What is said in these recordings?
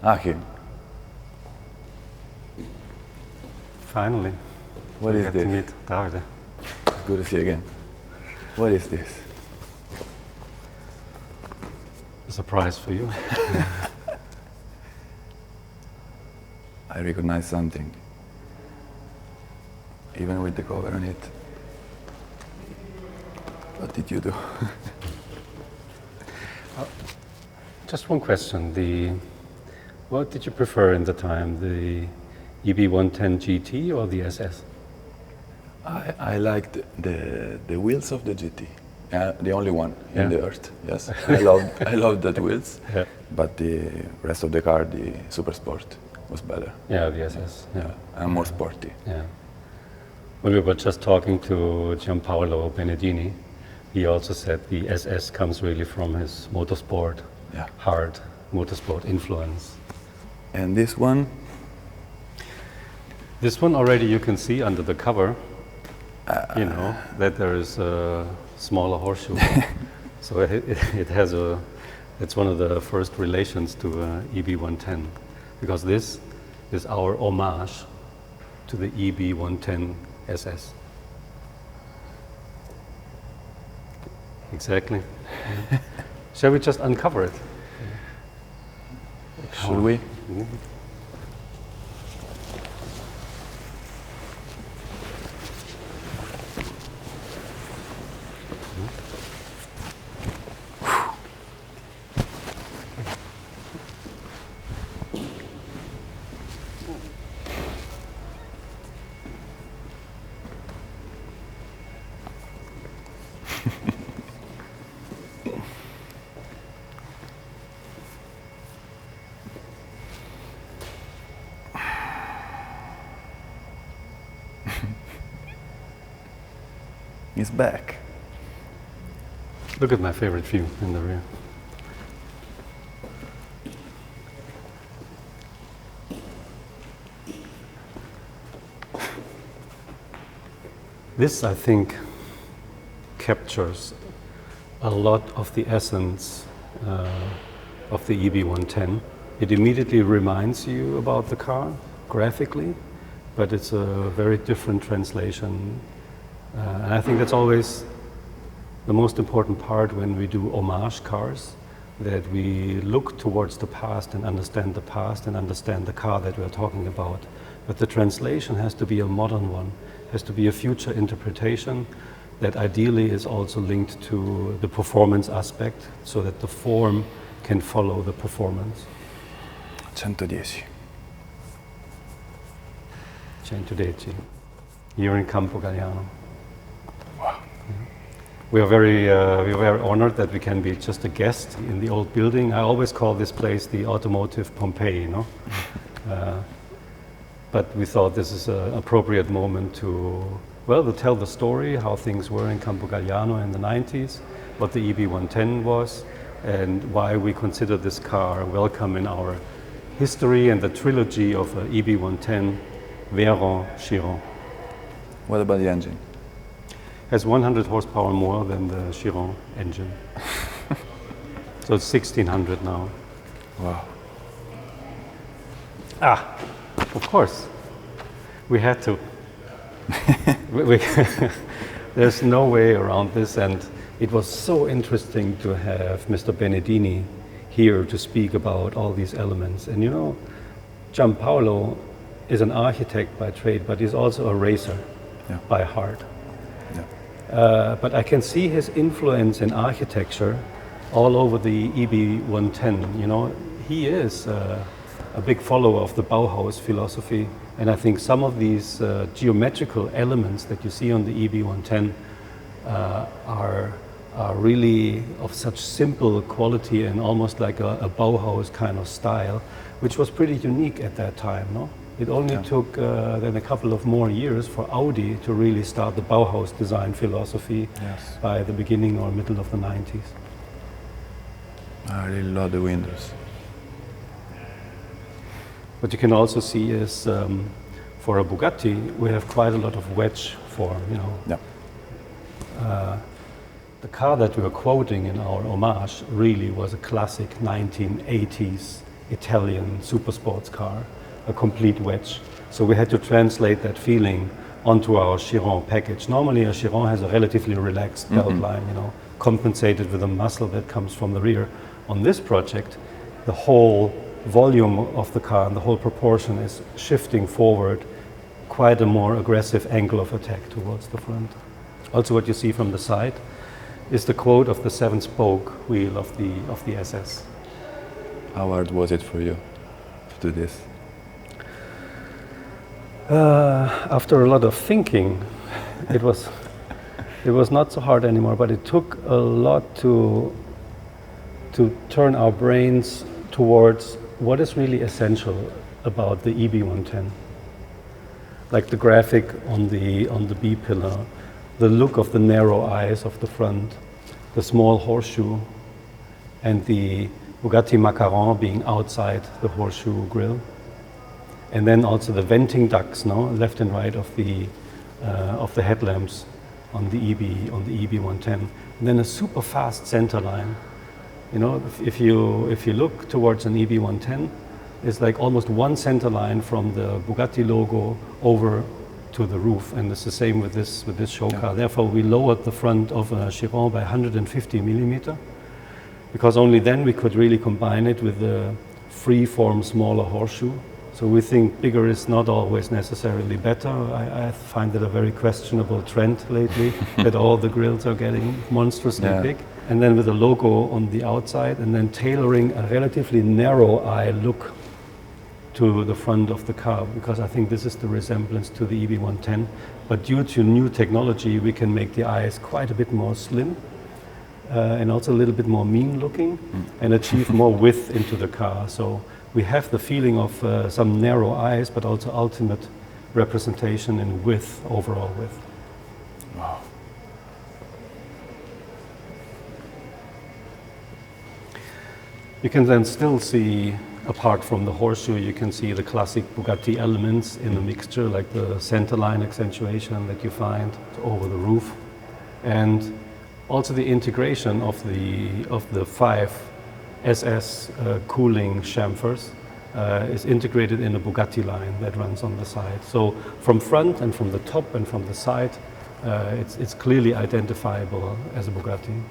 Achim. Finally. What is to this? meet Davide. Good to see you again. What is this? A surprise for you. I recognize something. Even with the cover on it. What did you do? Just one question. What did you prefer in the time, the EB110 GT or the SS? I liked the wheels of the GT. The only one in the earth. Yes, I loved that wheels. Yeah. But the rest of the car, the Super Sport, was better. Yeah, the SS. Yeah. And more sporty. Yeah. When we were just talking to Gianpaolo Benedini, he also said the SS comes really from his motorsport, hard motorsport influence. And this one? This one already you can see under the cover, you know, that there is a smaller horseshoe. So it has it's one of the first relations to EB110, because this is our homage to the EB110 SS. Exactly. Shall we just uncover it? Should we? He's back. Look at my favorite view in the rear. This, I think, captures a lot of the essence of the EB110. It immediately reminds you about the car graphically, but it's a very different translation. And I think that's always the most important part when we do homage cars, that we look towards the past and understand the past and understand the car that we're talking about. But the translation has to be a modern one, has to be a future interpretation that ideally is also linked to the performance aspect, so that the form can follow the performance. 110. 110, here in Campogalliano. We are very honored that we can be just a guest in the old building. I always call this place the automotive Pompeii, you know? But we thought this is an appropriate moment to tell the story, how things were in Campogalliano in the 90s, what the EB110 was, and why we consider this car welcome in our history and the trilogy of EB110, Veyron, Chiron. What about the engine? Has 100 horsepower more than the Chiron engine. So it's 1600 now. Wow. Of course. We had to. There's no way around this, and it was so interesting to have Mr. Benedini here to speak about all these elements. And you know, Gianpaolo is an architect by trade, but he's also a racer by heart. But I can see his influence in architecture all over the EB110. You know, he is a big follower of the Bauhaus philosophy, and I think some of these geometrical elements that you see on the EB110 are really of such simple quality and almost like a Bauhaus kind of style, which was pretty unique at that time, no? It only took then a couple of more years for Audi to really start the Bauhaus design philosophy by the beginning or middle of the 90s. I really love the windows. What you can also see is for a Bugatti, we have quite a lot of wedge form, you know. Yeah. The car that we were quoting in our homage really was a classic 1980s Italian super sports car, a complete wedge. So we had to translate that feeling onto our Chiron package. Normally a Chiron has a relatively relaxed belt line, you know, compensated with a muscle that comes from the rear. On this project, the whole volume of the car and the whole proportion is shifting forward, quite a more aggressive angle of attack towards the front. Also what you see from the side is the quote of the 7-spoke wheel of the SS. How hard was it for you to do this? After a lot of thinking, it was not so hard anymore, but it took a lot to turn our brains towards what is really essential about the EB110. Like the graphic on the B pillar, the look of the narrow eyes of the front, the small horseshoe, and the Bugatti Macaron being outside the horseshoe grille. And then also the venting ducts, no, left and right of the headlamps on the EB110. And then a super fast center line. You know, if you look towards an EB110, it's like almost one center line from the Bugatti logo over to the roof, and it's the same with this show car. Therefore, we lowered the front of a Chiron by 150 millimeter, because only then we could really combine it with the free-form smaller horseshoe. So we think bigger is not always necessarily better. I find it a very questionable trend lately that all the grills are getting monstrously big. And then with the logo on the outside, and then tailoring a relatively narrow eye look to the front of the car, because I think this is the resemblance to the EB110. But due to new technology, we can make the eyes quite a bit more slim and also a little bit more mean looking and achieve more width into the car. So we have the feeling of some narrow eyes, but also ultimate representation in width, overall width. Wow. You can then still see, apart from the horseshoe, you can see the classic Bugatti elements in the mixture, like the centerline accentuation that you find over the roof, and also the integration of the 5 SS cooling chamfers is integrated in a Bugatti line that runs on the side. So from front and from the top and from the side, it's clearly identifiable as a Bugatti.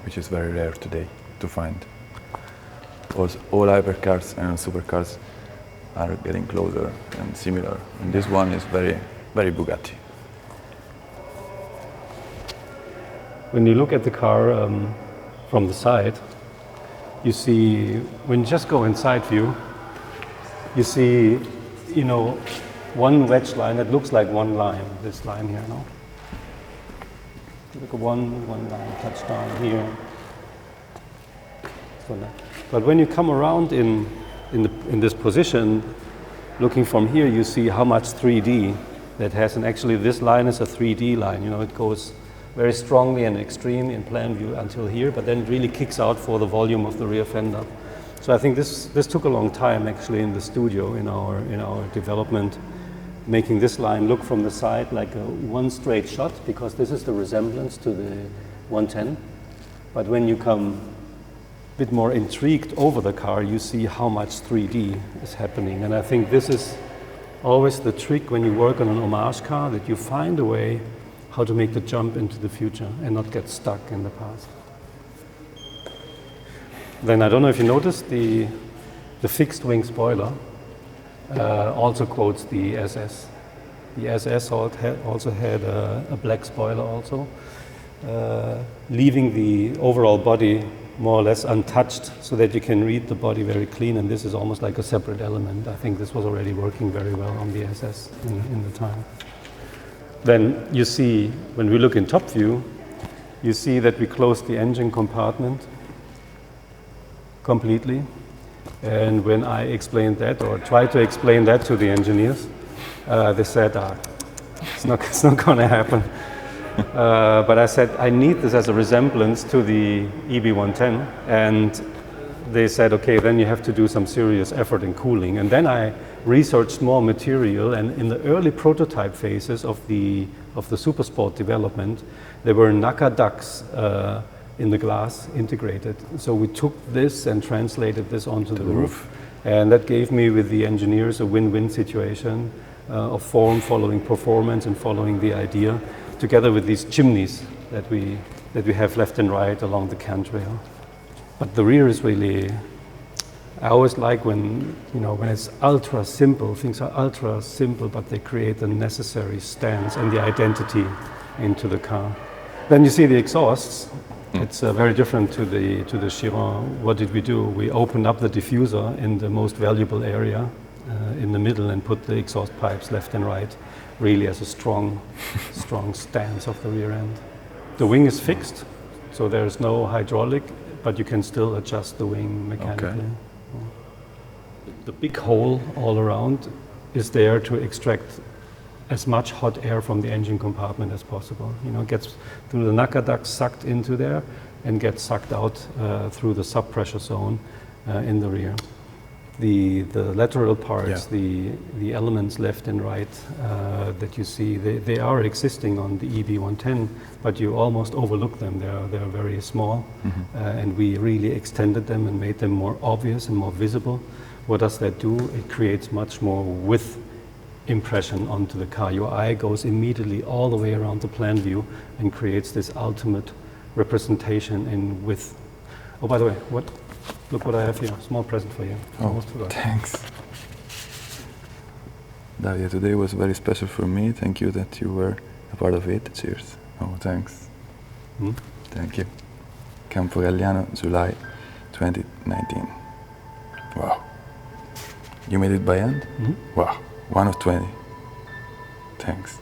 Which is very rare today to find. All hypercars and supercars are getting closer and similar, and this one is very, very Bugatti. When you look at the car from the side, you see, when you just go inside view, you see, you know, one wedge line that looks like one line, this line here, no? Look at one line touchdown here. But when you come around in this position, looking from here, you see how much 3D that has, and actually this line is a 3D line. You know, it goes very strongly and extreme in plan view until here, but then it really kicks out for the volume of the rear fender. So I think this took a long time actually in the studio, in our development, making this line look from the side like a one straight shot, because this is the resemblance to the 110. But when you come a bit more intrigued over the car, you see how much 3D is happening. And I think this is always the trick when you work on an homage car, that you find a way how to make the jump into the future and not get stuck in the past. Then I don't know if you noticed, the fixed wing spoiler also quotes the SS. The SS also had a black spoiler also, leaving the overall body more or less untouched so that you can read the body very clean, and this is almost like a separate element. I think this was already working very well on the SS in the time. Then you see, when we look in top view, you see that we closed the engine compartment completely. And when I explained that, or tried to explain that to the engineers, they said, it's not going to happen. But I said, I need this as a resemblance to the EB110. And they said, okay, then you have to do some serious effort in cooling. And then I researched more material, and in the early prototype phases of the Supersport development, there were NACA ducts in the glass integrated. So we took this and translated this onto the roof. And that gave me, with the engineers, a win-win situation of form following performance and following the idea, together with these chimneys that we have left and right along the cantrail. But the rear is really, I always like when it's ultra simple, things are ultra simple, but they create the necessary stance and the identity into the car. Then you see the exhausts. It's very different to the Chiron. What did we do? We opened up the diffuser in the most valuable area in the middle and put the exhaust pipes left and right, really as a strong stance of the rear end. The wing is fixed, so there's no hydraulic, but you can still adjust the wing mechanically. Okay. The big hole all around is there to extract as much hot air from the engine compartment as possible. It gets through the Naka duct, sucked into there, and gets sucked out through the sub-pressure zone in the rear. The lateral parts, the elements left and right that you see, they are existing on the EB110, but you almost overlook them. They're very small, and we really extended them and made them more obvious and more visible. What does that do? It creates much more width impression onto the car. Your eye goes immediately all the way around the plan view and creates this ultimate representation in width. Oh, by the way, look what I have here. Small present for you. Almost forgot. Thanks. Davide, today was very special for me. Thank you that you were a part of it. Cheers. Oh, thanks. Thank you. Campogalliano, July 2019. Wow. You made it by hand? Wow. 1 of 20. Thanks.